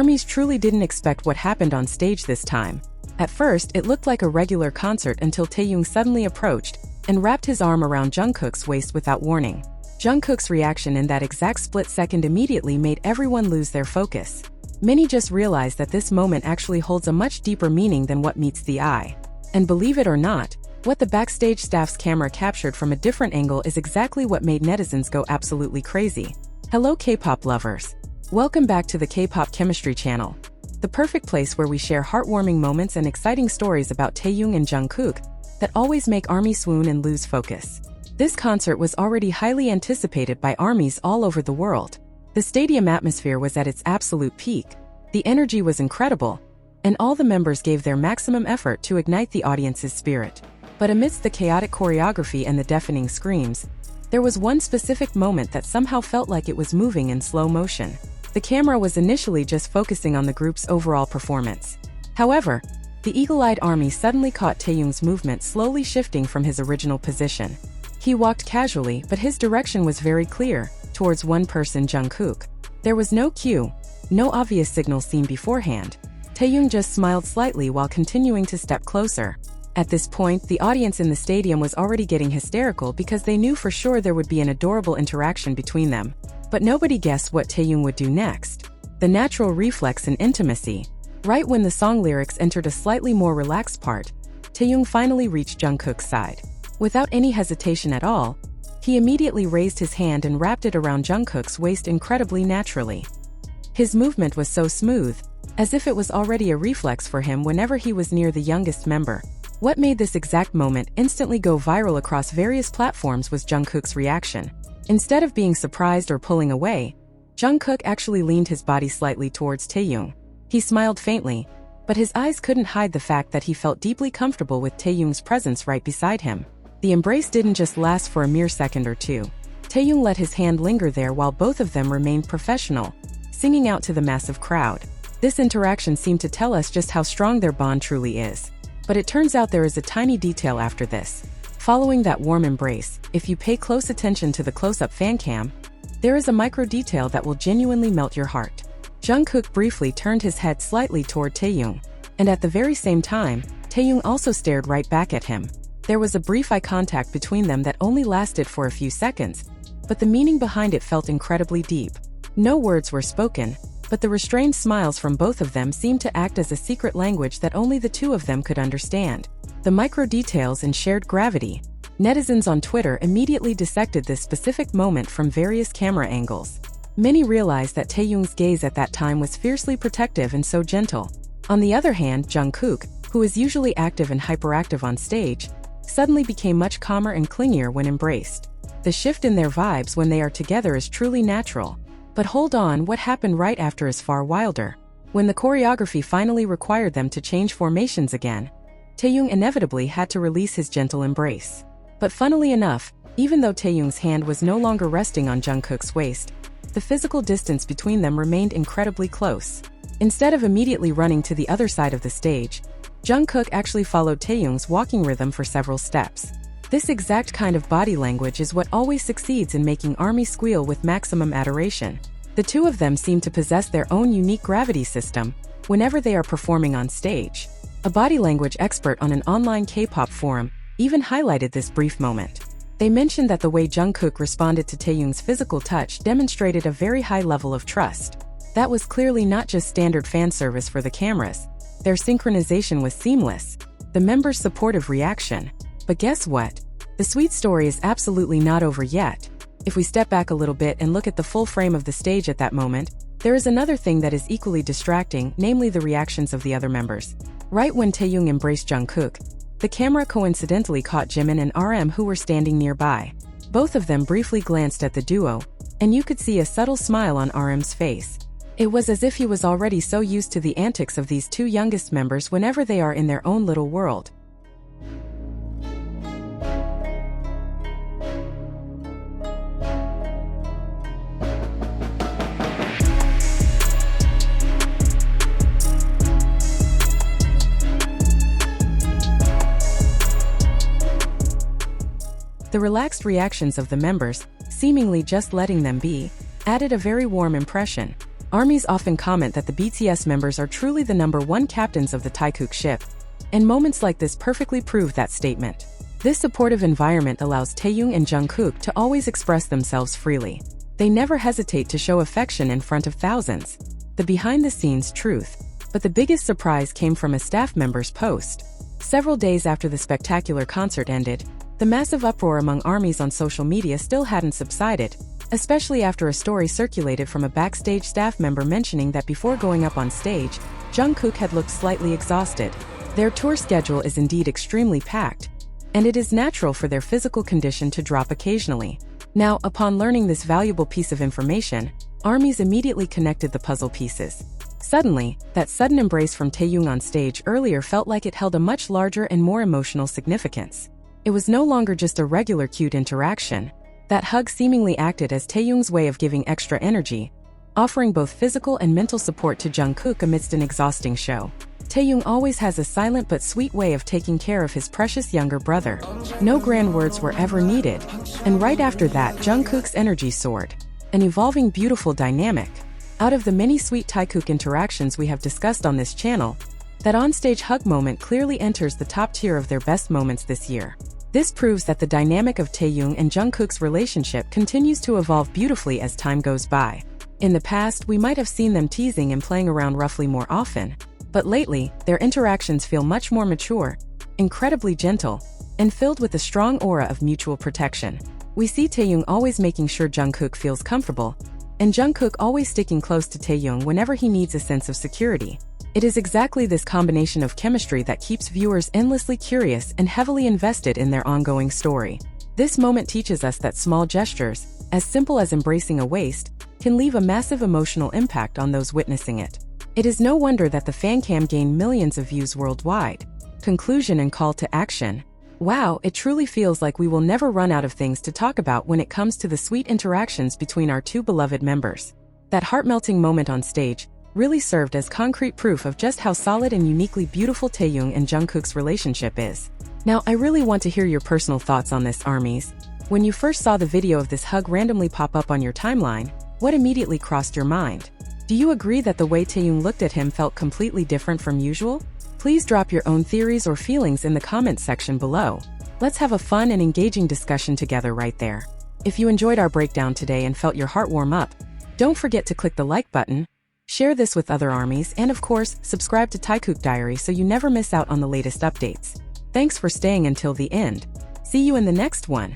ARMYs truly didn't expect what happened on stage this time. At first, it looked like a regular concert until Taehyung suddenly approached and wrapped his arm around Jungkook's waist without warning. Jungkook's reaction in that exact split second immediately made everyone lose their focus. Many just realized that this moment actually holds a much deeper meaning than what meets the eye. And believe it or not, what the backstage staff's camera captured from a different angle is exactly what made netizens go absolutely crazy. Hello K-pop lovers! Welcome back to the K-pop Chemistry channel, the perfect place where we share heartwarming moments and exciting stories about Taehyung and Jungkook that always make ARMY swoon and lose focus. This concert was already highly anticipated by ARMYs all over the world. The stadium atmosphere was at its absolute peak, the energy was incredible, and all the members gave their maximum effort to ignite the audience's spirit. But amidst the chaotic choreography and the deafening screams, there was one specific moment that somehow felt like it was moving in slow motion. The camera was initially just focusing on the group's overall performance. However, the eagle-eyed ARMY suddenly caught Taehyung's movement slowly shifting from his original position. He walked casually, but his direction was very clear, towards one person, Jungkook. There was no cue, no obvious signal seen beforehand. Taehyung just smiled slightly while continuing to step closer. At this point, the audience in the stadium was already getting hysterical because they knew for sure there would be an adorable interaction between them. But nobody guessed what Taehyung would do next. The natural reflex and intimacy. Right when the song lyrics entered a slightly more relaxed part, Taehyung finally reached Jungkook's side. Without any hesitation at all, he immediately raised his hand and wrapped it around Jungkook's waist incredibly naturally. His movement was so smooth, as if it was already a reflex for him whenever he was near the youngest member. What made this exact moment instantly go viral across various platforms was Jungkook's reaction. Instead of being surprised or pulling away, Jungkook actually leaned his body slightly towards Taehyung. He smiled faintly, but his eyes couldn't hide the fact that he felt deeply comfortable with Taehyung's presence right beside him. The embrace didn't just last for a mere second or two. Taehyung let his hand linger there while both of them remained professional, singing out to the massive crowd. This interaction seemed to tell us just how strong their bond truly is. But it turns out there is a tiny detail after this. Following that warm embrace, if you pay close attention to the close-up fan cam, there is a micro detail that will genuinely melt your heart. Jungkook briefly turned his head slightly toward Taehyung, and at the very same time, Taehyung also stared right back at him. There was a brief eye contact between them that only lasted for a few seconds, but the meaning behind it felt incredibly deep. No words were spoken, but the restrained smiles from both of them seemed to act as a secret language that only the two of them could understand. The micro details and shared gravity. Netizens on Twitter immediately dissected this specific moment from various camera angles. Many realized that Taehyung's gaze at that time was fiercely protective and so gentle. On the other hand, Jungkook, who is usually active and hyperactive on stage, suddenly became much calmer and clingier when embraced. The shift in their vibes when they are together is truly natural. But hold on, what happened right after is far wilder. When the choreography finally required them to change formations again, Taehyung inevitably had to release his gentle embrace. But funnily enough, even though Taehyung's hand was no longer resting on Jungkook's waist, the physical distance between them remained incredibly close. Instead of immediately running to the other side of the stage, Jungkook actually followed Taehyung's walking rhythm for several steps. This exact kind of body language is what always succeeds in making ARMY squeal with maximum adoration. The two of them seem to possess their own unique gravity system whenever they are performing on stage. A body language expert on an online K-pop forum even highlighted this brief moment. They mentioned that the way Jungkook responded to Taehyung's physical touch demonstrated a very high level of trust. That was clearly not just standard fan service for the cameras. Their synchronization was seamless. The members' supportive reaction. But guess what? The sweet story is absolutely not over yet. If we step back a little bit and look at the full frame of the stage at that moment, there is another thing that is equally distracting, namely the reactions of the other members. Right when Taehyung embraced Jungkook, the camera coincidentally caught Jimin and RM who were standing nearby. Both of them briefly glanced at the duo, and you could see a subtle smile on RM's face. It was as if he was already so used to the antics of these two youngest members whenever they are in their own little world. The relaxed reactions of the members, seemingly just letting them be, added a very warm impression. Armies often comment that the BTS members are truly the #1 captains of the Taekook ship, and moments like this perfectly prove that statement. This supportive environment allows Taehyung and Jungkook to always express themselves freely. They never hesitate to show affection in front of thousands. The behind-the-scenes truth. But the biggest surprise came from a staff member's post. Several days after the spectacular concert ended, the massive uproar among armies on social media still hadn't subsided, especially after a story circulated from a backstage staff member mentioning that before going up on stage, Jungkook had looked slightly exhausted. Their tour schedule is indeed extremely packed, and it is natural for their physical condition to drop occasionally. Now, upon learning this valuable piece of information, armies immediately connected the puzzle pieces. Suddenly, that sudden embrace from Taehyung on stage earlier felt like it held a much larger and more emotional significance. It was no longer just a regular cute interaction. That hug seemingly acted as Taehyung's way of giving extra energy, offering both physical and mental support to Jungkook amidst an exhausting show. Taehyung always has a silent but sweet way of taking care of his precious younger brother. No grand words were ever needed, and right after that, Jungkook's energy soared. An evolving beautiful dynamic. Out of the many sweet Taekook interactions we have discussed on this channel, that onstage hug moment clearly enters the top tier of their best moments this year. This proves that the dynamic of Taehyung and Jungkook's relationship continues to evolve beautifully as time goes by. In the past, we might have seen them teasing and playing around roughly more often, but lately, their interactions feel much more mature, incredibly gentle, and filled with a strong aura of mutual protection. We see Taehyung always making sure Jungkook feels comfortable, and Jungkook always sticking close to Taehyung whenever he needs a sense of security. It is exactly this combination of chemistry that keeps viewers endlessly curious and heavily invested in their ongoing story. This moment teaches us that small gestures, as simple as embracing a waist, can leave a massive emotional impact on those witnessing it. It is no wonder that the fancam gained millions of views worldwide. Conclusion and call to action. Wow, it truly feels like we will never run out of things to talk about when it comes to the sweet interactions between our two beloved members. That heart-melting moment on stage really served as concrete proof of just how solid and uniquely beautiful Taehyung and Jungkook's relationship is. Now, I really want to hear your personal thoughts on this, armies. When you first saw the video of this hug randomly pop up on your timeline, what immediately crossed your mind? Do you agree that the way Taehyung looked at him felt completely different from usual? Please drop your own theories or feelings in the comments section below. Let's have a fun and engaging discussion together right there. If you enjoyed our breakdown today and felt your heart warm up, don't forget to click the like button, share this with other armies, and of course, subscribe to Taekook Diary so you never miss out on the latest updates. Thanks for staying until the end. See you in the next one.